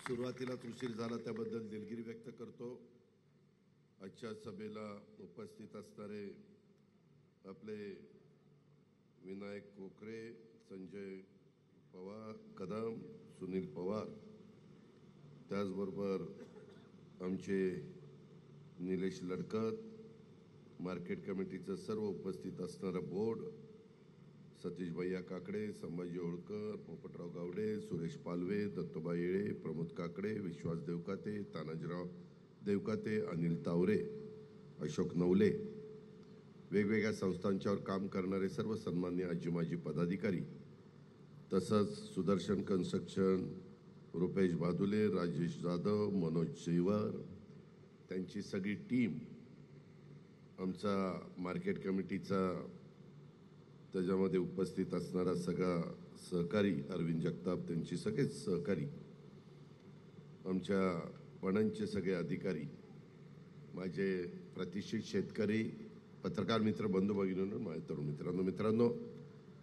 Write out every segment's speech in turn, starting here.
सुरुवातीलाच उशीर झाला त्याबद्दल दिलगिरी व्यक्त करतो। आजच्या सभेला उपस्थित असणारे आपले विनायक कोकरे, संजय पवार कदम, सुनील पवार, त्याचबरोबर आमचे निलेश लडकत, मार्केट कमिटीचं सर्व उपस्थित असणारं बोर्ड, सतीश भैया काकडे, संभाजी होळकर, पोपटराव गावडे, सुरेश पालवे, दत्तोबा येळे, प्रमोद काकडे, विश्वास देवकाते, तानाजीराव देवकाते, अनिल तावरे, अशोक नवले, वेगवेगळ्या संस्थांच्यावर काम करणारे सर्व सन्मान्य आजी माजी पदाधिकारी, तसंच सुदर्शन कन्स्ट्रक्शन, रुपेश बादुले, राजेश जाधव, मनोज शेवर, त्यांची सगळी टीम, आमचा मार्केट कमिटीचा त्याच्यामध्ये उपस्थित असणारा सगळा सहकारी, अरविंद जगताप त्यांची सगळेच सहकारी, आमच्या पणनचे सगळे अधिकारी, माझे प्रतिष्ठित शेतकरी, पत्रकार मित्र, बंधू भगिनींनो, माझे तरुण मित्रांनो,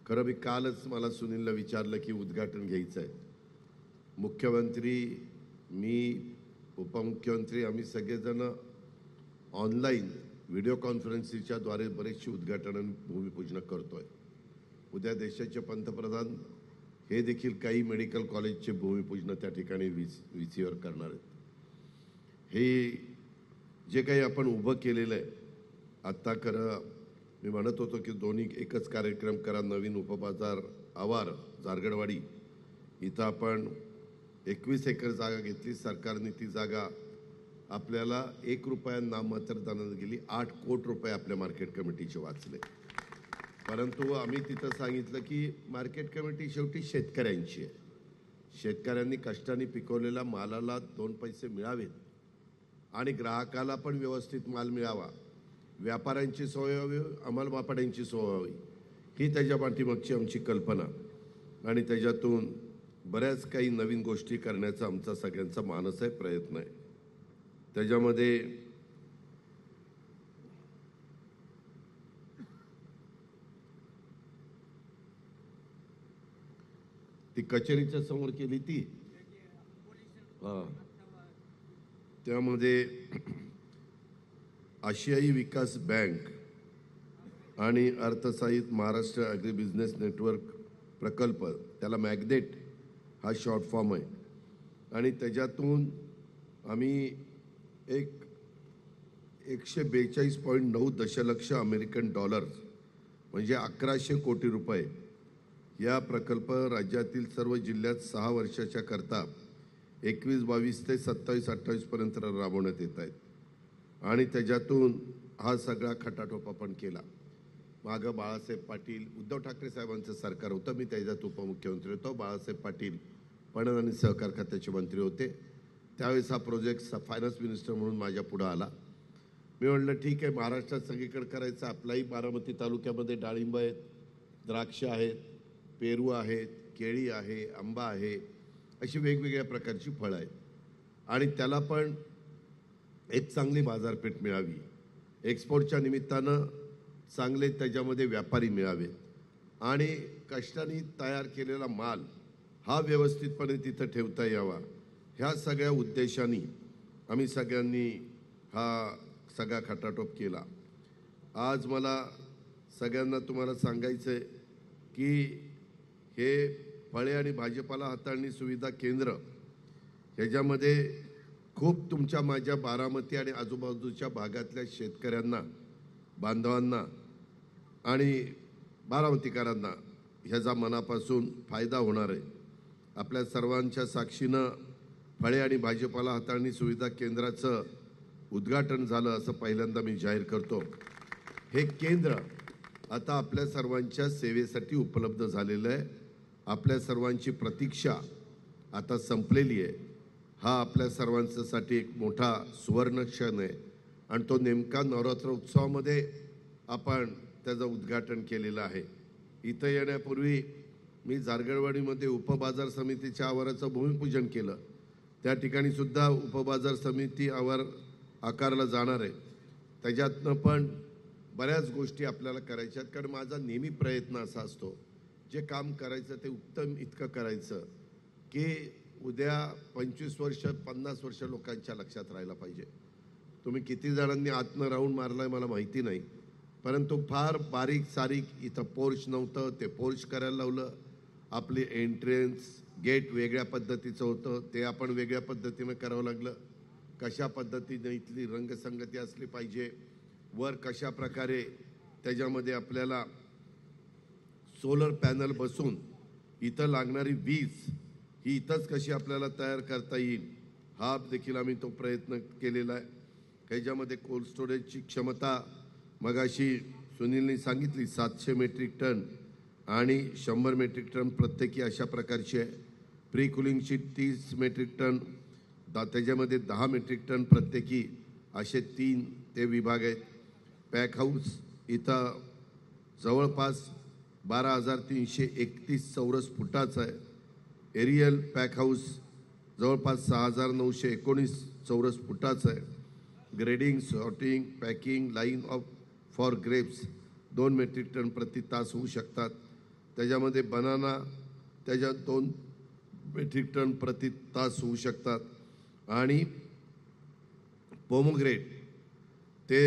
खरं मी कालच मला सुनीलला विचारलं की उद्घाटन घ्यायचं आहे। मुख्यमंत्री, मी, उपमुख्यमंत्री, आम्ही सगळेजण ऑनलाईन व्हिडिओ कॉन्फरन्सिंगच्या द्वारे बरेचशी उद्घाटन आणि भूमिपूजन करतोय। उद्या देशाचे पंतप्रधान हे देखील काही मेडिकल कॉलेजचे भूमिपूजन त्या ठिकाणी VCवर करणार आहेत। हे जे काही आपण उभं केलेलं आहे, आत्ता खरं मी म्हणत होतो की दोन्ही एकच कार्यक्रम करा। नवीन उपबाजार आवार जारगडवाडी इथं आपण 21 एकर जागा घेतली, सरकारने ती जागा आपल्याला 1 रुपया नाममात्रदानाने गेली, 8 कोटी रुपये आपल्या मार्केट कमिटीचे वाचले। परंतु आम्ही तिथं सांगितलं की मार्केट कमिटी शेवटी शेतकऱ्यांची आहे, शेतकऱ्यांनी कष्टाने पिकवलेल्या मालाला 2 पैसे मिळावेत आणि ग्राहकाला पण व्यवस्थित माल मिळावा, व्यापाऱ्यांची सोय व्हावी, अंमलमापड्यांची सोय व्हावी, ही त्याच्या पाठीमागची आमची कल्पना आणि त्याच्यातून बऱ्याच काही नवीन गोष्टी करण्याचा आमचा सगळ्यांचा मानस आहे, प्रयत्न आहे। त्याच्यामध्ये ती कचेरीच्या समोर केली ती, त्यामध्ये आशियाई विकास बँक आणि अर्थसहाय्यित महाराष्ट्र ॲग्री बिझनेस नेटवर्क प्रकल्प, त्याला मॅग्नेट हा शॉर्ट फॉर्म आहे, आणि त्याच्यातून आम्ही 142.9 दशलक्ष अमेरिकन डॉलर्स म्हणजे 1100 कोटी रुपये या प्रकल्प राज्यातील सर्व जिल्ह्यात 6 वर्षाच्या करता 21-22 ते 27-28 पर्यंत राबवण्यात येत आहेत। आणि त्याच्यातून हा सगळा खटाटोप आपण केला। मागं बाळासाहेब पाटील, उद्धव ठाकरे साहेबांचं सरकार होतं, मी त्याच्यात उपमुख्यमंत्री होतो, बाळासाहेब पाटील पणन आणि सहकार खात्याचे मंत्री होते, त्यावेळेस हा प्रोजेक्ट फायनान्स मिनिस्टर म्हणून माझ्या पुढं आला। मी म्हटलं ठीक आहे, महाराष्ट्रात सगळीकडे करायचं, आपलाही बारामती तालुक्यामध्ये डाळिंब आहेत, द्राक्ष आहेत, पेरू आहेत, केळी आहे, आंबा आहे, अशी वेगवेगळ्या प्रकारची फळं आहेत आणि त्याला पण एक चांगली बाजारपेठ मिळावी, एक्सपोर्टच्या निमित्तानं चांगले त्याच्यामध्ये व्यापारी मिळावे आणि कष्टाने तयार केलेला माल हा व्यवस्थितपणे तिथं ठेवता यावा, ह्या सगळ्या उद्देशाने आम्ही सगळ्यांनी हा सगळा खटाटोप केला। आज मला सगळ्यांना तुम्हाला सांगायचं आहे की हे फळे आणि भाजीपाला हाताळणी सुविधा केंद्र ह्याच्यामध्ये खूप तुमच्या माझ्या बारामती आणि आजूबाजूच्या भागातल्या शेतकऱ्यांना, बांधवांना आणि बारामतीकरांना ह्याचा मनापासून फायदा होणार आहे। आपल्या सर्वांच्या साक्षीनं फळे आणि भाजीपाला हाताळणी सुविधा केंद्राचं उद्घाटन झालं असं पहिल्यांदा मी जाहीर करतो। हे केंद्र आता आपल्या सर्वांच्या सेवेसाठी उपलब्ध झालेलं आहे, आपल्या सर्वांची प्रतीक्षा आता संपलेली आहे। हा आपल्या सर्वांसाठी एक मोठा सुवर्ण क्षण आहे आणि तो नेमका नवरात्र उत्सवामध्ये आपण त्याचं उद्घाटन केलेलं आहे। इथं येण्यापूर्वी मी जारगडवाडीमध्ये उपबाजार समितीच्या आवाराचं भूमिपूजन केलं, त्या ठिकाणी सुद्धा उपबाजार समिती आवार आकारला जाणार आहे, त्याच्यातनं पण बऱ्याच गोष्टी आपल्याला करायच्या आहेत। कारण माझा नेहमी प्रयत्न असा असतो, जे काम करायचं ते उत्तम इतकं करायचं की उद्या 25 वर्ष 50 वर्ष लोकांच्या लक्षात राहायला पाहिजे. तुम्ही किती जणांनी आतनं राऊंड मारलाय मला माहिती नाही, परंतु फार बारीक सारीक इथं पोर्च नव्हतं, ते पोर्च करायला लावलं. आपली एंट्रन्स गेट वेगळ्या पद्धतीचं होतं, ते आपण वेगळ्या पद्धतीनं करावं लागलं. कशा पद्धतीने इथली रंगसंगती असली पाहिजे, वर कशा प्रकारे त्याच्यामध्ये आपल्याला सोलर पॅनल बसून इथं लागणारी वीज ही इथंच कशी आपल्याला तयार करता येईल, हा देखील आम्ही तो प्रयत्न केलेला आहे. त्याच्यामध्ये कोल्ड स्टोरेजची क्षमता मगाशी सुनीलने सांगितली 700 मेट्रिक टन आणि 100 मेट्रिक टन प्रत्येकी अशा प्रकारची आहे. प्री कुलिंगची 30 मेट्रिक टन, त्याच्यामध्ये 10 मेट्रिक टन प्रत्येकी असे 3 ते विभाग आहेत. पॅक हाऊस इथं जवळपास 12,331 चौरस फुटाचं आहे. एरियल पॅक हाऊस जवळपास 6,919 चौरस फुटाचं आहे. Grading, sorting, packing line for grapes 2 metric tonne प्रति तास होऊ शकतात. त्याच्यामध्ये बनाना त्याच्यात 2 मेट्रिक टन प्रति तास होऊ शकतात. आणि पोमोग्रेट ते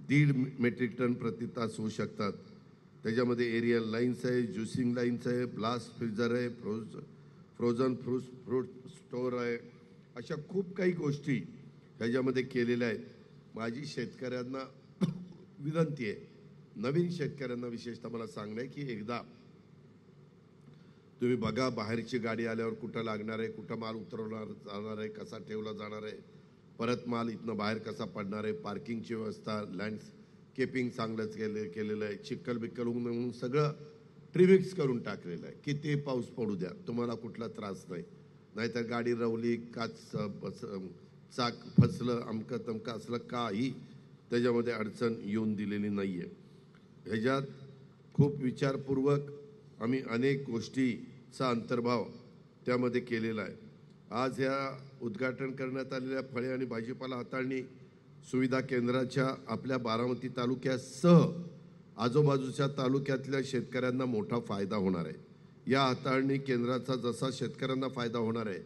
1.5 मेट्रिक टन प्रति तास होऊ शकतात. त्याच्यामध्ये एरियल लाईन्स आहे, ज्युसिंग लाईन्स आहे, ब्लास्ट फ्रीजर आहे, फ्रोझन फ्रूट स्टोअर आहे. अशा खूप काही गोष्टी ह्याच्यामध्ये केलेल्या आहेत. माझी शेतकऱ्यांना विनंती आहे, नवीन शेतकऱ्यांना विशेषतः मला सांगणं आहे की एकदा तुम्ही बघा बाहेरची गाडी आल्यावर कुठं लागणार आहे, कुठं माल उतरवणार जाणार आहे, कसा ठेवला जाणार आहे, परत माल इथनं बाहेर कसा पडणार आहे, पार्किंगची व्यवस्था, लँडस्केपिंग चांगलंच केलेलं आहे. चिक्कल बिक्कल म्हणून सगळं ट्रिमिक्स करून टाकलेलं आहे. किती पाऊस पडू द्या, तुम्हाला कुठला त्रास नाही. नाहीतर गाडी रवली, काच चाक फसलं, अमकं तमकं असलं, काही त्याच्यामध्ये अडचण येऊन दिलेली नाही आहे. ह्याच्यात खूप विचारपूर्वक आम्ही अनेक गोष्टीचा अंतर्भाव त्यामध्ये केलेला आहे. आज ह्या उद्घाटन करण्यात आलेल्या फळे आणि भाजीपाला हाताळणी सुविधा केंद्राच्या आपल्या बारामती तालुक्यासह आजूबाजूच्या तालुक्यातल्या शेतकऱ्यांना मोठा फायदा होणार आहे. या हाताळणी केंद्राचा जसा शेतकऱ्यांना फायदा होणार आहे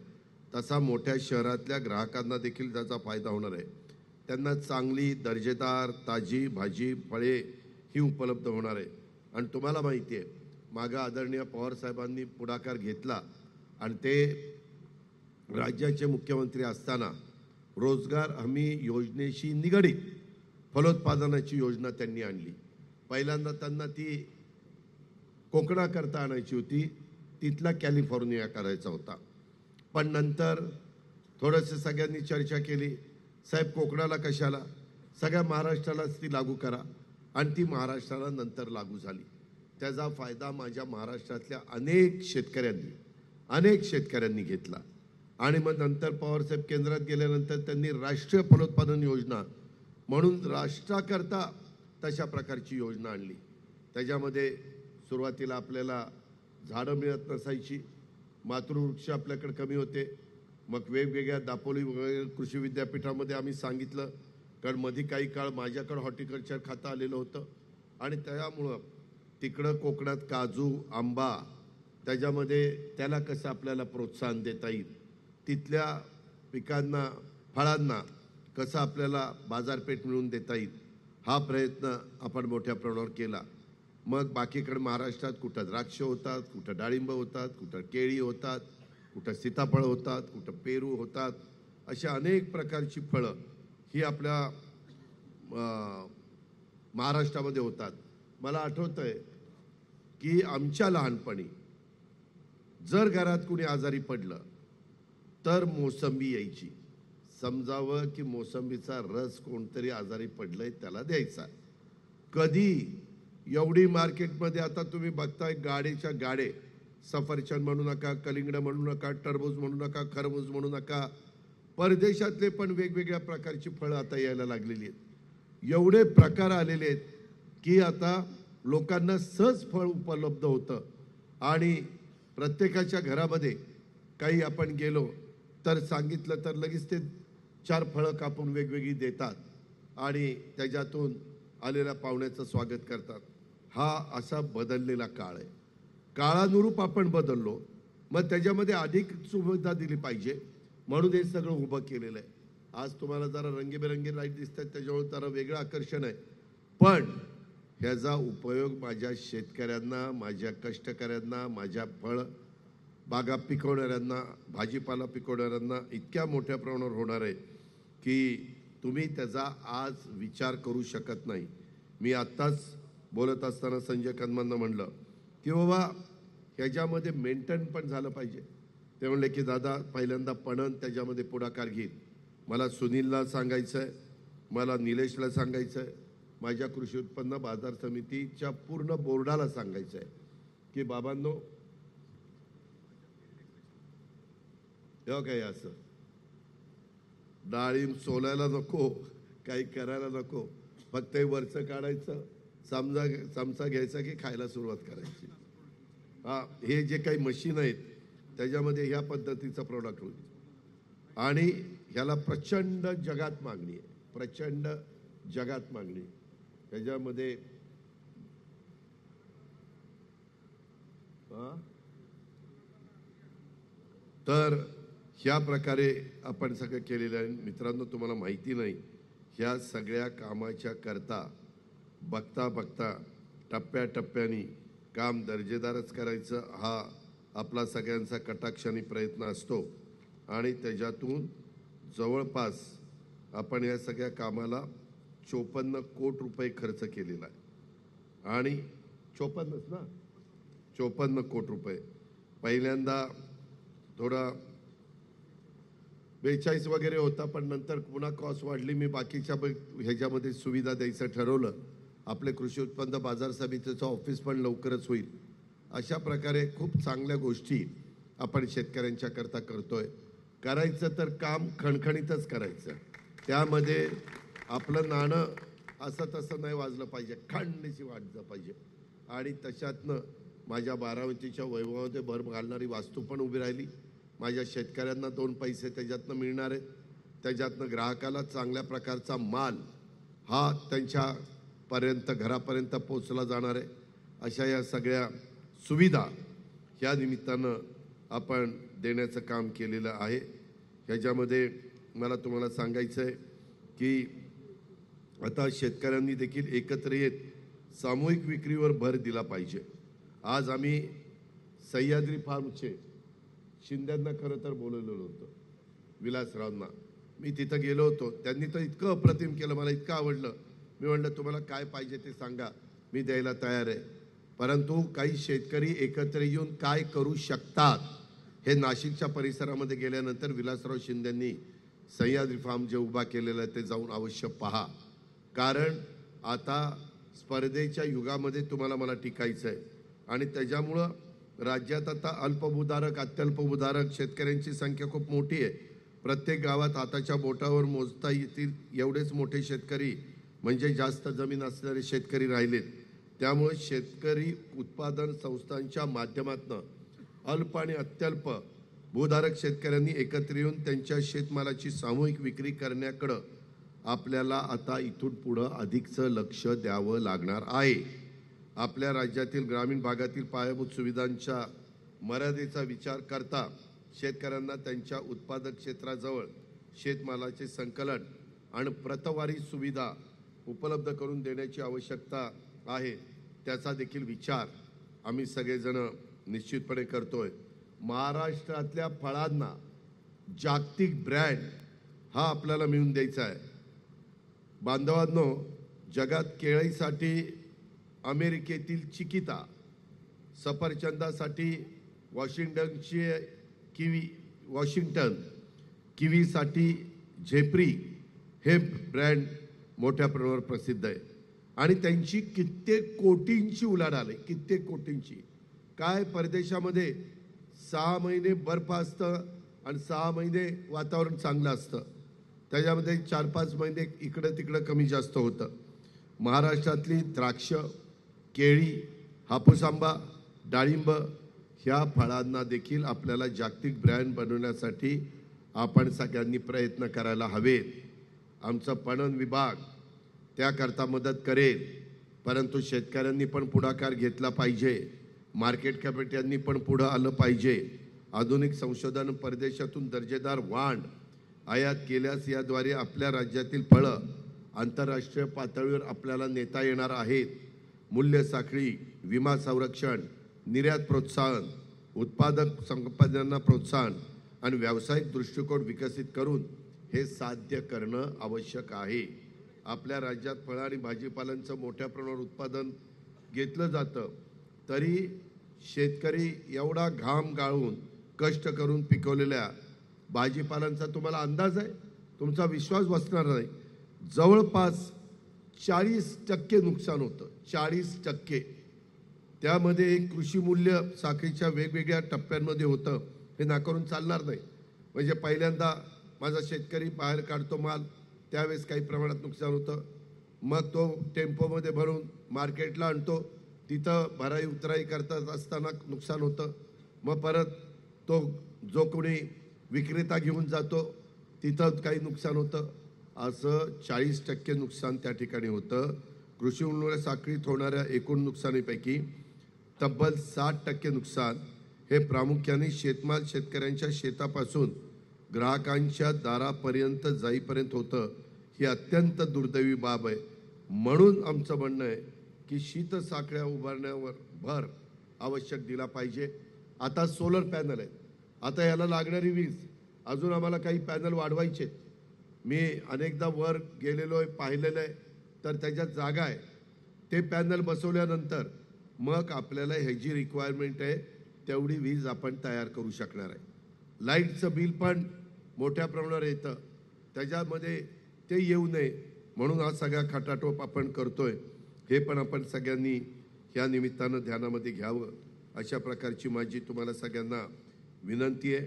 तसा मोठ्या शहरातल्या ग्राहकांना देखील त्याचा फायदा होणार आहे. त्यांना चांगली दर्जेदार ताजी भाजी फळे ही उपलब्ध होणार आहे. आणि तुम्हाला माहिती आहे, मागं आदरणीय पवारसाहेबांनी पुढाकार घेतला आणि ते राज्याचे मुख्यमंत्री असताना रोजगार हमी योजनेशी निगडीत फलोत्पादनाची योजना त्यांनी आणली. पहिल्यांदा त्यांना ती कोकणाकरता आणायची होती, तिथला कॅलिफोर्निया करायचा होता. पण नंतर थोडंसं सगळ्यांनी चर्चा केली, साहेब कोकणाला कशाला, सगळ्या महाराष्ट्रालाच ती लागू करा. आणि ती महाराष्ट्राला नंतर लागू झाली. त्याचा फायदा माझ्या महाराष्ट्रातल्या अनेक शेतकऱ्यांनी घेतला. आणि मग नंतर पवारसाहेब केंद्रात गेल्यानंतर त्यांनी राष्ट्रीय फलोत्पादन योजना म्हणून राष्ट्राकरता तशा प्रकारची योजना आणली. त्याच्यामध्ये सुरुवातीला आपल्याला झाडं मिळत नसायची, मातृवृक्ष आपल्याकडे कमी होते. मग वेगवेगळ्या दापोली कृषी विद्यापीठामध्ये आम्ही सांगितलं, कारण मध्ये काही काळ माझ्याकडं हॉर्टिकल्चर खातं आलेलं होतं आणि त्यामुळं तिकडं कोकणात काजू, आंबा, त्याच्यामध्ये त्याला कसं आपल्याला प्रोत्साहन देता येईल, तिथल्या पिकांना, फळांना कसं आपल्याला बाजारपेठ मिळवून देता येईल, हा प्रयत्न आपण मोठ्या प्रमाणावर केला. मग बाकीकडे महाराष्ट्रात कुठं द्राक्ष होतात, कुठं डाळिंब होतात, कुठं केळी होतात, कुठं सीताफळ होतात, कुठं पेरू होतात. अशा अनेक प्रकारची फळं ही आपल्या महाराष्ट्रामध्ये होतात. मला आठवतंय की आमच्या लहानपणी जर घरात कुणी आजारी पडलं तर मोसंबी यायची. समजावं की मोसंबीचा रस कोणतरी आजारी पडलंय त्याला द्यायचा. कधी एवढी मार्केटमध्ये आता तुम्ही बघताय गाडीच्या गाडे, सफरचंद म्हणू नका, कलिंगड म्हणू नका, टरबूज म्हणू नका, खरबूज म्हणू नका, परदेशातले पण वेगवेगळ्या प्रकारची फळं आता यायला लागलेली आहेत. एवढे प्रकार आलेले आहेत की आता लोकांना सहज फळ उपलब्ध होतं. आणि प्रत्येकाच्या घरामध्ये काही आपण गेलो तर सांगितलं तर लगेच ते 4 फळं कापून वेगवेगळी देतात आणि त्याच्यातून आलेल्या पाहुण्याचं स्वागत करतात. हा असा बदललेला काळ आहे. काळानुरूप आपण बदललो मग त्याच्यामध्ये अधिक सुविधा दिली पाहिजे म्हणून हे सगळं उभं केलेलं आहे. आज तुम्हाला जरा रंगीबेरंगी लाईट दिसतात त्याच्यामुळे जरा वेगळं आकर्षण आहे, पण ह्याचा उपयोग माझ्या शेतकऱ्यांना, माझ्या कष्टकऱ्यांना, माझ्या फळ बागा पिकवणाऱ्यांना, भाजीपाला पिकवणाऱ्यांना इतक्या मोठ्या प्रमाणावर होणार आहे की तुम्ही त्याचा आज विचार करू शकत नाही. मी आत्ताच बोलत असताना संजय कदमांना म्हणलं की बाबा ह्याच्यामध्ये मेंटेन पण झालं पाहिजे. ते म्हणले की दादा पहिल्यांदा पणन त्याच्यामध्ये पुढाकार घेईल. मला सुनीलला सांगायचं आहे, मला निलेशला सांगायचं आहे, माझ्या कृषी उत्पन्न बाजार समितीच्या पूर्ण बोर्डाला सांगायचं आहे की बाबांनो हे काय असं डाळिंब सोलायला नको, काही करायला नको, फक्त वरचं काढायचं, चमचा घ्यायचा की खायला सुरुवात करायची. हे जे काही मशीन आहेत त्याच्यामध्ये ह्या पद्धतीचं प्रोडक्ट होईल आणि ह्याला प्रचंड जगात मागणी आहे, प्रचंड जगात मागणी. त्याच्यामध्ये तर ह्या प्रकारे आपण सगळं केलेलं आहे. मित्रांनो, तुम्हाला माहिती नाही, ह्या सगळ्या कामाच्या करता बघता बघता टप्प्याटप्प्याने काम दर्जेदारच करायचं हा आपला सगळ्यांचा कटाक्षाने प्रयत्न असतो आणि त्याच्यातून जवळपास आपण या सगळ्या कामाला 54 कोटी रुपये खर्च केलेला आहे. आणि 54च ना, 54 कोटी रुपये. पहिल्यांदा थोडा 42 वगैरे होता, पण नंतर पुन्हा कॉस्ट वाढली. मी बाकीच्या ह्याच्यामध्ये सुविधा द्यायचं ठरवलं. आपले कृषी उत्पन्न बाजार समितीचं ऑफिस पण लवकरच होईल. अशा प्रकारे खूप चांगल्या गोष्टी आपण शेतकऱ्यांच्या करता करतोय. करायचं तर काम खणखणीतच करायचं, त्यामध्ये आपलं नाणं असं तसं नाही वाजलं पाहिजे, खंडीशी वाजलं पाहिजे. आणि तशातनं माझ्या बारामतीच्या वैभवामध्ये भर घालणारी वास्तू पण उभी राहिली. माझ्या शेतकऱ्यांना 2 पैसे त्याच्यातनं मिळणार आहेत, त्याच्यातनं ग्राहकाला चांगल्या प्रकारचा माल हा त्यांच्यापर्यंत घरापर्यंत पोचला जाणार आहे. अशा या सगळ्या सुविधा ह्या निमित्तानं आपण देण्याचं काम केलेलं आहे. ह्याच्यामध्ये मला तुम्हाला सांगायचं आहे की आता शेतकऱ्यांनी देखील एकत्र येत सामूहिक विक्रीवर भर दिला पाहिजे. आज आम्ही सह्याद्री फार्मचे शिंद्यांना खरं तर बोलवलेलं होतं, विलासरावांना. मी तिथं गेलो होतो, त्यांनी तर इतकं अप्रतिम केलं, मला इतकं आवडलं. मी म्हणलं तुम्हाला काय पाहिजे ते सांगा, मी द्यायला तयार आहे. परंतु काही शेतकरी एकत्र येऊन काय करू शकतात हे नाशिकच्या परिसरामध्ये गेल्यानंतर विलासराव शिंदेंनी सह्याद्री फार्म जे उभा केलेलं आहे ते जाऊन अवश्य पहा. कारण आता स्पर्धेच्या युगामध्ये तुम्हाला मला टिकायचं आहे आणि त्याच्यामुळं राज्यात आता अल्पभूधारक अत्यल्पभूधारक शेतकऱ्यांची संख्या खूप मोठी आहे. प्रत्येक गावात हाताच्या बोटावर मोजता येतील एवढेच मोठे शेतकरी म्हणजे जास्त जमीन असणारे शेतकरी राहिलेत. त्यामुळे शेतकरी उत्पादन संस्थांच्या माध्यमातून अल्प आणि अत्यल्प भूधारक शेतकऱ्यांनी एकत्र येऊन त्यांच्या शेतमालाची सामूहिक विक्री करण्याकडं आपल्याला आता इथून पुढं अधिकचं लक्ष द्यावं लागणार आहे. आपल्या राज्यातील ग्रामीण भागातील पायाभूत सुविधांच्या मर्यादेचा विचार करता शेतकऱ्यांना त्यांच्या उत्पादक क्षेत्राजवळ शेतमालाचे संकलन आणि प्रतवारी सुविधा उपलब्ध करून देण्याची आवश्यकता आहे. त्याचा देखील विचार आम्ही सगळेजण निश्चितपणे करतोय. महाराष्ट्रातल्या फळांना जागतिक ब्रँड हा आपल्याला मिळवून द्यायचा आहे. बांधवांनो, जगात केळीसाठी अमेरिकेतील चिकिता, सफरचंदासाठी वॉशिंग्टन, किवीसाठी झेप्री हे ब्रँड मोठ्या प्रमाणावर प्रसिद्ध आहे आणि त्यांची कित्येक कोटींची उलाढाल आहे, कित्येक कोटींची. काय परदेशामध्ये 6 महिने बर्फ असतं आणि 6 महिने वातावरण चांगलं असतं, त्याच्यामध्ये 4-5 महिने इकडं तिकडं कमी जास्त होतं. महाराष्ट्रातली द्राक्ष, केळी, हापूस आंबा, डाळिंब ह्या फळांना देखील आपल्याला जागतिक ब्रँड बनवण्यासाठी आपण सगळ्यांनी प्रयत्न करायला हवेत. आमचं पणन विभाग त्याकरता मदत करेल, परंतु शेतकऱ्यांनी पण पुढाकार घेतला पाहिजे, मार्केट कमिट्यांनी पण पुढं आलं पाहिजे आधुनिक संशोधन, परदेशातून दर्जेदार वाण आयात केल्यास याद्वारे आपल्या राज्यातील फळं आंतरराष्ट्रीय पातळीवर आपल्याला नेता येणार आहेत. मूल्य साखळी, विमा संरक्षण, निर्यात प्रोत्साहन, उत्पादक संपन्नांना प्रोत्साहन आणि व्यावसायिक दृष्टिकोन विकसित करून हे साध्य करणं आवश्यक आहे. आपल्या राज्यात फळं आणि भाजीपालांचं मोठ्या प्रमाणावर उत्पादन घेतलं जातं, तरी शेतकरी एवढा घाम गाळून कष्ट करून पिकवलेल्या भाजीपालांचा तुम्हाला अंदाज आहे? तुमचा विश्वास बसणार नाही. जवळपास 40% नुकसान होतं. 40%. त्यामध्ये कृषी मूल्य साखळीच्या वेगवेगळ्या टप्प्यांमध्ये होतं. हे नाकारून चालणार नाही. म्हणजे पहिल्यांदा माझा शेतकरी बाहेर काढतो माल, त्यावेळेस काही प्रमाणात नुकसान होतं. मग तो टेम्पोमध्ये भरून मार्केटला आणतो, तिथं भराई उतराई करत असताना नुकसान होतं. मग परत तो जो कोणी विक्रेता घेऊन जातो तिथं काही नुकसान होतं. असं 40% नुकसान त्या ठिकाणी होतं. कृषी मूल्य साखळीत होणाऱ्या एकूण नुकसानीपैकी तब्बल 60% नुकसान हे प्रामुख्याने शेतमाल शेतकऱ्यांच्या शेतापासून ग्राहकांच्या दारापर्यंत जाईपर्यंत होतं. ही अत्यंत दुर्दैवी बाब आहे. म्हणून आमचं म्हणणं आहे की शीतसाखळ्या उभारण्यावर भर आवश्यक दिला पाहिजे. आता सोलर पॅनल आहे, आता याला लागणारी वीज, अजून आम्हाला काही पॅनल वाढवायचे. मी अनेकदा वर गेलेलो आहे, पाहिलेलं आहे, तर त्याच्यात जागा आहे. ते पॅनल बसवल्यानंतर मग आपल्याला ह्याची रिक्वायरमेंट आहे तेवढी वीज आपण तयार करू शकणार आहे. लाईटचं बिल पण मोठ्या प्रमाणावर येतं, त्याच्यामध्ये ते येऊ नये म्हणून हा सगळा खटाटोप आपण करतोय. हे पण आपण सगळ्यांनी ह्या निमित्तानं ध्यानामध्ये घ्यावं, अशा प्रकारची माझी तुम्हाला सगळ्यांना विनंती आहे.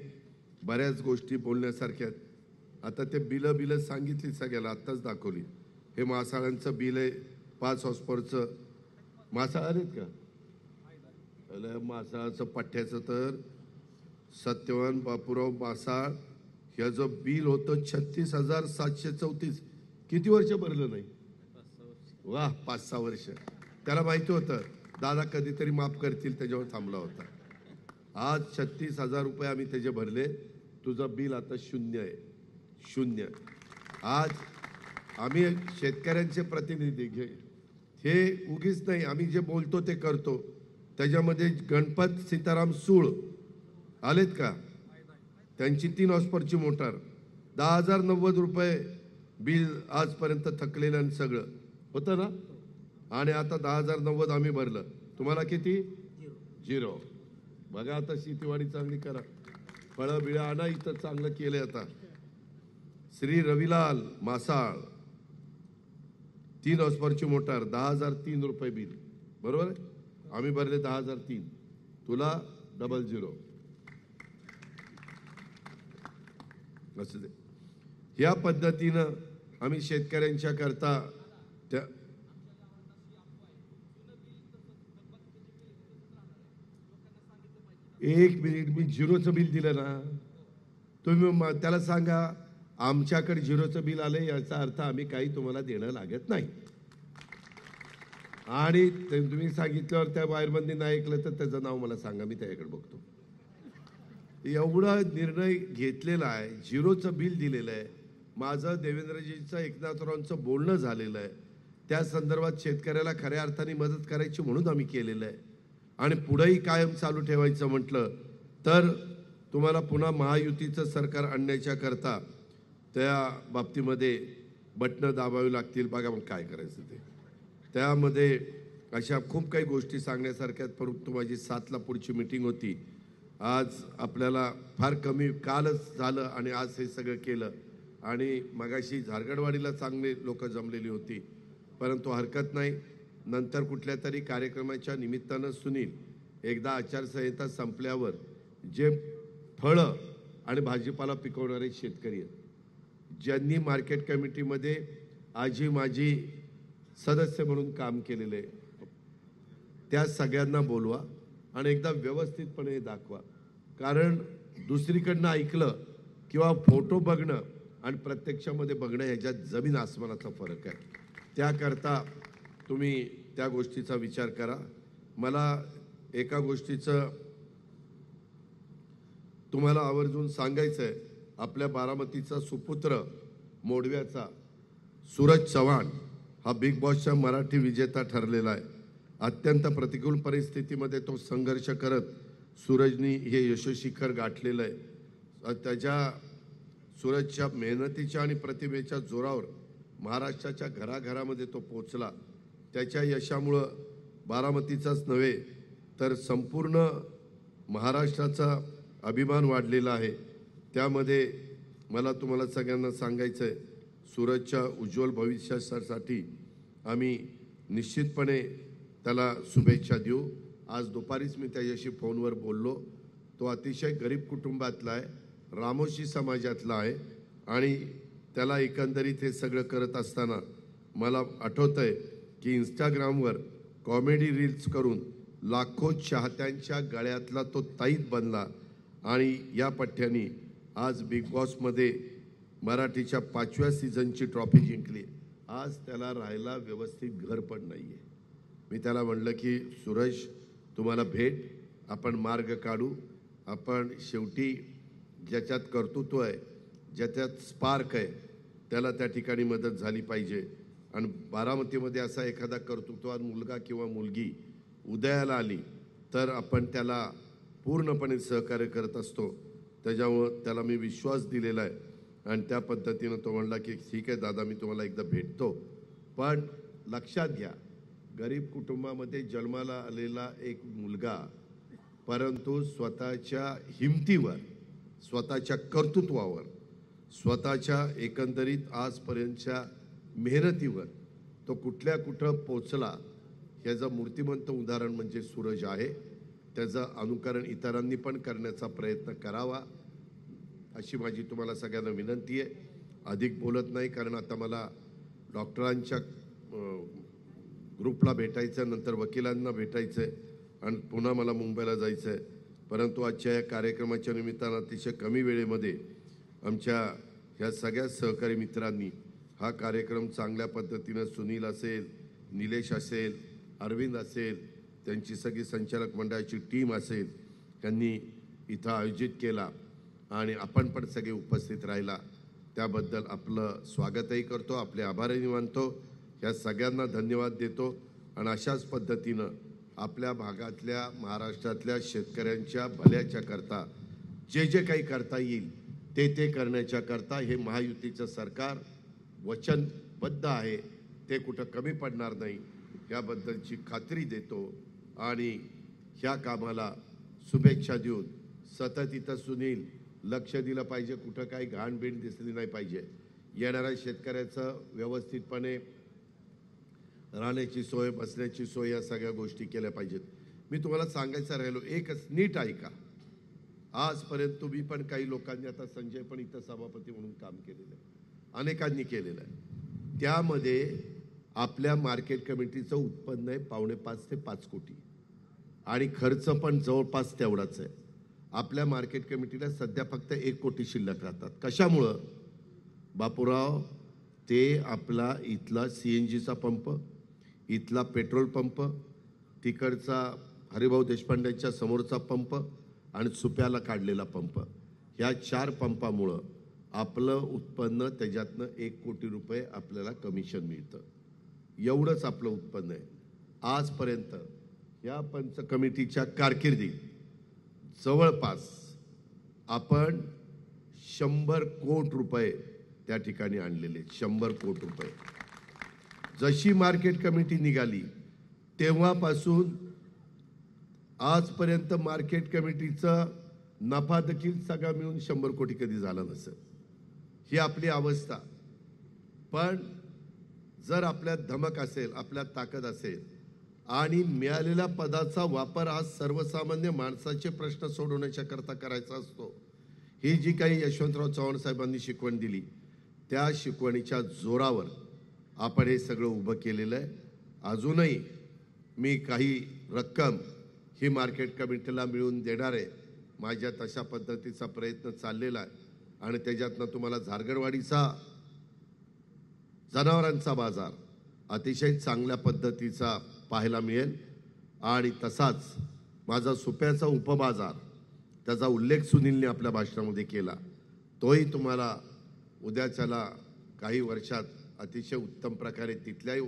बऱ्याच गोष्टी बोलण्यासारख्या. आता ते बिलं सांगितली सगळ्याला, आत्ताच दाखवली. हे मासाळ्यांचं बिल आहे 5 हॉर्सपॉवरचं. मासाळ आहेत का? मासाळाचं पठ्ठ्याचं तर सत्यवान बापूराव मासाळ ह्याचं बिल होतं 36,734. किती वर्ष भरलं नाही? वा, 5-6 वर्ष. त्याला माहिती होतं दादा कधीतरी माफ करतील, त्याच्यावर थांबला होता. आज 36,000 रुपये आम्ही त्याचे भरले. तुझं बिल आता 0 आहे. 0. आज आम्ही शेतकऱ्यांचे प्रतिनिधी घे, हे उगीच नाही, आम्ही जे बोलतो ते करतो. त्याच्यामध्ये गणपत सीताराम सूळ आलेत का? त्यांची 3 हॉर्सपॉवरची मोटार 10,090 रुपये बिल आजपर्यंत थकलेलं आणि सगळं होतं ना. आणि आता 10,090 आम्ही भरलं. तुम्हाला किती? 0. बघा, आता शेतीवाडी चांगली करा, फळं बिळं आणा, इथं चांगलं केलंय. आता श्री रविलाल मासाळ 3 हॉर्सपॉवरची मोटार 10,003 रुपये बिल, बरोबर आहे? आम्ही भरले 10,003. तुला 00. असं ते. या पद्धतीनं आम्ही शेतकऱ्यांच्या करता त्या एक मिनिट, मी 0चं बिल दिलं ना, तुम्ही त्याला सांगा आमच्याकडे 0चं बिल आलं, याचा अर्थ आम्ही काही तुम्हाला देणं लागत नाही. आणि तुम्ही सांगितल्यावर त्या वायरमनने नाही ऐकलं तर त्याचं नाव मला सांगा, मी त्याच्याकडे बघतो. एवढा निर्णय घेतलेला आहे, 0चं बिल दिलेलं आहे. माझं देवेंद्रजींचं एकनाथरावांचं बोलणं झालेलं आहे. त्या संदर्भात शेतकऱ्याला खऱ्या अर्थाने मदत करायची म्हणून आम्ही केलेलं आहे. आणि पुढेही कायम चालू ठेवायचं म्हटलं तर तुम्हाला पुन्हा महायुतीचं सरकार आणण्याच्या करता त्या बाबतीमध्ये बटणं दाबावी लागतील. बघा मग काय करायचं ते. त्यामध्ये अशा खूप काही गोष्टी सांगण्यासारख्यात. परंतु माझी 7ला पुढची मीटिंग होती. आज आपल्याला फार कमी, कालच झालं आणि आज हे सगळं केलं. आणि मगाशी झारगडवाडीला चांगले लोक जमलेली होती, परंतु हरकत नाही. नंतर कुठल्या तरी कार्यक्रमाच्या निमित्तानं सुनील, एकदा आचारसंहिता संपल्यावर जे फळं आणि भाजीपाला पिकवणारे शेतकरी आहेत, ज्यांनी मार्केट कमिटीमध्ये आजी माजी सदस्य म्हणून काम केलेलं आहे, त्या सगळ्यांना बोलवा आणि एकदा व्यवस्थितपणे दाखवा. कारण दुसरीकडनं ऐकलं किंवा फोटो बघणं आणि प्रत्यक्षामध्ये बघणं ह्याच्यात जमीन आसमानाचा फरक आहे. त्याकरता तुम्ही त्या गोष्टीचा विचार करा. मला एका गोष्टीचं तुम्हाला आवर्जून सांगायचं आहे, आपल्या बारामतीचा सुपुत्र मोडव्याचा सूरज चव्हाण हा बिग बॉसच्या मराठी विजेता ठरलेला आहे. अत्यंत प्रतिकूल परिस्थितीमध्ये तो संघर्ष करत सूरजनी हे यशशिखर गाठलेलं आहे. त्याच्या सूरजच्या मेहनतीच्या आणि प्रतिभेच्या जोरावर महाराष्ट्राच्या घराघरामध्ये तो पोचला. त्याच्या यशामुळं बारामतीचाच नव्हे तर संपूर्ण महाराष्ट्राचा अभिमान वाढलेला आहे. त्यामध्ये मला तुम्हाला सगळ्यांना सांगायचं आहे, सूरजच्या उज्ज्वल भविष्यासाठी आम्ही निश्चितपणे त्याला शुभेच्छा देऊ. आज दुपारीच मी त्याच्याशी फोनवर बोललो. तो अतिशय गरीब कुटुंबातला आहे, रामोशी समाजातला आहे आणि त्याला एकंदरीत हे सगळं करत असताना मला आठवतं आहे की इंस्टाग्रामवर कॉमेडी रील्स करून लाखो चाहत्यांच्या गळ्यातला तो ताईत बनला आणि या पठ्ठ्यानी आज बिग बॉसमध्ये मराठीच्या 5व्या सीझनची ट्रॉफी जिंकली. आज त्याला राहायला व्यवस्थित घर पण नाही आहे. मी त्याला म्हणलं की सूरज, तुम्हाला भेट, आपण मार्ग काढू. आपण शेवटी ज्याच्यात कर्तृत्व आहे, ज्याच्यात स्पार्क आहे, त्याला त्या ठिकाणी मदत झाली पाहिजे. आणि बारामतीमध्ये असा एखादा कर्तृत्ववान मुलगा किंवा मुलगी उदयाला आली तर आपण त्याला पूर्णपणे सहकार्य करत असतो. त्याच्यामुळं त्याला मी विश्वास दिलेला आहे आणि त्या पद्धतीनं तो म्हणला की ठीक आहे दादा, मी तुम्हाला एकदा भेटतो. पण लक्षात घ्या, गरीब कुटुंबामध्ये जन्माला आलेला एक मुलगा, परंतु स्वतःच्या हिमतीवर, स्वतःच्या कर्तृत्वावर, स्वतःच्या एकंदरीत आजपर्यंतच्या मेहनतीवर तो कुठं पोचला, याचं मूर्तिमंत उदाहरण म्हणजे सूरज आहे. त्याचं अनुकरण इतरांनी पण करण्याचा प्रयत्न करावा अशी माझी तुम्हाला सगळ्यांना विनंती आहे. अधिक बोलत नाही, कारण आता मला डॉक्टरांच्या ग्रुपला भेटायचं, नंतर वकिलांना भेटायचं आहे आणि पुन्हा मला मुंबईला जायचं आहे. परंतु आजच्या या कार्यक्रमाच्या निमित्तानं अतिशय कमी वेळेमध्ये आमच्या ह्या सगळ्या सहकारी मित्रांनी हा कार्यक्रम चांगल्या पद्धतीनं, सुनील असेल, निलेश असेल, अरविंद असेल, त्यांची सगळी संचालक मंडळाची टीम असेल, त्यांनी इथं आयोजित केला आणि आपण पण सगळे उपस्थित राहिला. त्याबद्दल आपलं स्वागतही करतो, आपले आभारही मानतो. या सगळ्यांना धन्यवाद देतो. आणि अशाच पद्धतीनं आपल्या भागातल्या, महाराष्ट्रातल्या शेतकऱ्यांच्या भल्याच्या करता जे काही करता येईल ते करण्याच्या करता हे महायुतीचं सरकार वचनबद्ध आहे. ते कुठं कमी पडणार नाही याबद्दलची खात्री देतो आणि ह्या कामाला शुभेच्छा देऊन सतत इथं सुनील लक्ष दिलं पाहिजे, कुठं काही घाणबीण दिसली नाही पाहिजे. येणाऱ्या शेतकऱ्याचं व्यवस्थितपणे राहण्याची सोय, बसण्याची सोय, या सगळ्या गोष्टी केल्या पाहिजेत. मी तुम्हाला सांगायचं राहिलो, एकच नीट ऐका. आजपर्यंत तुम्ही पण, काही लोकांनी, आता संजय पण इथं सभापती म्हणून काम केलेलं आहे, अनेकांनी केलेलं आहे. त्यामध्ये आपल्या मार्केट कमिटीचं उत्पन्न आहे 5.5 ते 5 कोटी आणि खर्च पण जवळपास तेवढाच आहे. आपल्या मार्केट कमिटीला सध्या फक्त 1 कोटी शिल्लक राहतात. कशामुळं बापूराव? ते आपला इथला CNGचा पंप, इथला पेट्रोल पंप, तिकडचा हरिभाऊ देशपांड्यांच्या समोरचा पंप आणि सुप्याला काढलेला पंप, ह्या 4 पंपामुळं आपलं उत्पन्न, त्याच्यातनं 1 कोटी रुपये आपल्याला कमिशन मिळतं. एवढंच आपलं उत्पन्न आहे. आजपर्यंत या पंच कमिटीच्या कारकिर्दीत जवळपास आपण 100 कोटी रुपये त्या ठिकाणी आणलेले. 100 कोटी रुपये. जशी मार्केट कमिटी निघाली तेव्हापासून आजपर्यंत मार्केट कमिटीचा नफा देखील सगळा मिळून 100 कोटी कधी झाला नसेल. ही आपली अवस्था. पण जर आपल्यात धमक असेल, आपल्यात ताकद असेल आणि मिळालेल्या पदाचा वापर आज सर्वसामान्य माणसाचे प्रश्न सोडवण्याच्या करता करायचा असतो, ही जी काही यशवंतराव चव्हाण साहेबांनी शिकवण दिली, त्या शिकवणीच्या जोरावर आपण हे सगळं उभं केलेलं आहे. अजूनही मी काही रक्कम ही मार्केट कमिटीला मिळवून देणार आहे. माझ्या तशा पद्धतीचा प्रयत्न चाललेला आहे आणि त्याच्यातनं तुम्हाला झारगडवाडीचा जनावरांचा बाजार अतिशय चांगल्या पद्धतीचा पाहायला मिळेल आणि तसाच माझा सुप्याचा उपबाजार, त्याचा उल्लेख सुनीलने आपल्या भाषणामध्ये केला, तोही तुम्हाला उद्याच्याला काही वर्षात अतिशय उत्तम प्रकारे तिथल्याही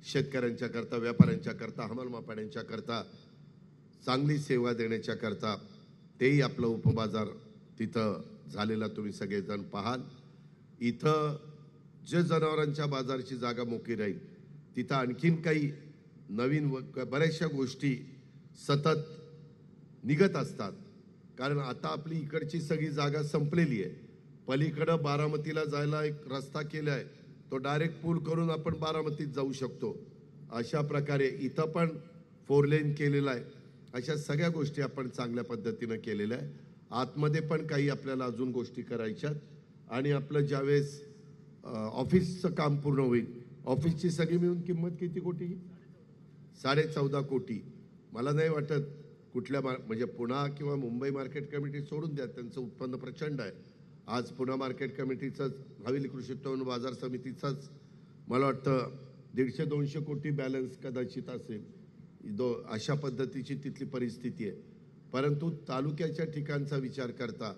शेतकऱ्यांच्या करता, व्यापाऱ्यांच्या करता, हमाल मापाड्यांच्या करता चांगली सेवा देण्याच्या करता तेही आपलं उपबाजार तिथं झालेला तुम्ही सगळेजण पाहाल। इथं जे जनावरांच्या बाजाराची जागा मोकळी राहील तिथं आणखीन काही नवीन बऱ्याचशा गोष्टी सतत निघत असतात, कारण आता आपली इकडची सगळी जागा संपलेली आहे। पलीकडं बारामतीला जायला एक रस्ता केला आहे, तो डायरेक्ट पूल करून आपण बारामतीत जाऊ शकतो। अशा प्रकारे इथं पण 4 लेन केलेला आहे। अशा सगळ्या गोष्टी आपण चांगल्या पद्धतीनं केलेल्या आहे। आतमध्ये पण काही आपल्याला अजून गोष्टी करायच्यात आणि आपलं ज्यावेळेस ऑफिसचं काम पूर्ण होईल, ऑफिसची सगळी मिळून किंमत किती कोटी? 14.5 कोटी। मला नाही वाटत कुठल्या म्हणजे पुणा किंवा मुंबई मार्केट कमिटी सोडून द्या, त्यांचं उत्पन्न प्रचंड आहे। आज पुणा मार्केट कमिटीचंच, हवेली कृषी उत्पन्न बाजार समितीचंच मला वाटतं 150-200 कोटी बॅलन्स कदाचित असेल। अशा पद्धतीची तिथली परिस्थिती आहे। परंतु तालुक्याच्या ठिकाणचा विचार करता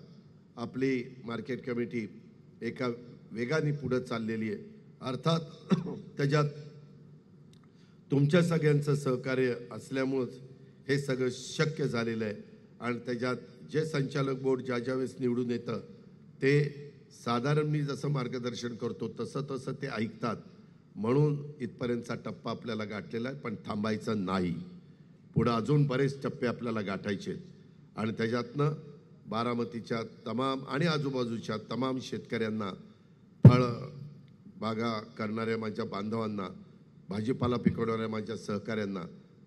आपली मार्केट कमिटी एका वेगाने पुढे चाललेली आहे। अर्थात त्याच्यात तुमच्या सगळ्यांचं सहकार्य असल्यामुळेच हे सगळं शक्य झालेलं आहे। आणि त्याच्यात जे संचालक बोर्ड ज्यावेळेस निवडून येतं ते साधारण मी जसं मार्गदर्शन करतो तसं ते ऐकतात, म्हणून इथपर्यंतचा टप्पा आपल्याला गाठलेला आहे। पण थांबायचं नाही, पुढे अजून बरेच टप्पे आपल्याला गाठायचे आणि त्याच्यातनं बारामतीच्या तमाम आणि आजूबाजूच्या तमाम शेतकऱ्यांना, फळ बागा करणाऱ्या माझ्या बांधवांना, भाजीपाला पिकवणाऱ्या माझ्या सहकाऱ्यांना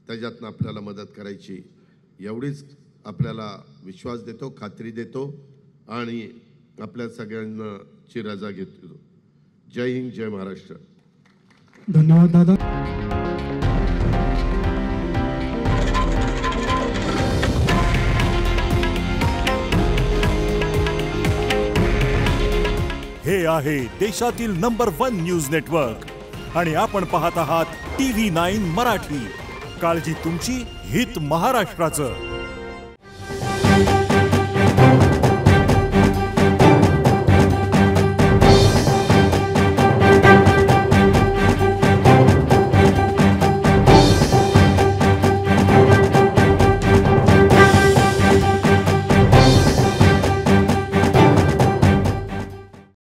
त्याच्यातनं आपल्याला मदत करायची, एवढीच आपल्याला विश्वास देतो, खात्री देतो आणि आपल्या सगळ्यांना ची रजा घेतो। जय हिंद, जय महाराष्ट्र। धन्यवाद दादा। हे आहे देशातील नंबर 1 न्यूज नेटवर्क आणि आपण पाहत आहात TV9 मराठी। काळजी तुमची, हित महाराष्ट्राचं।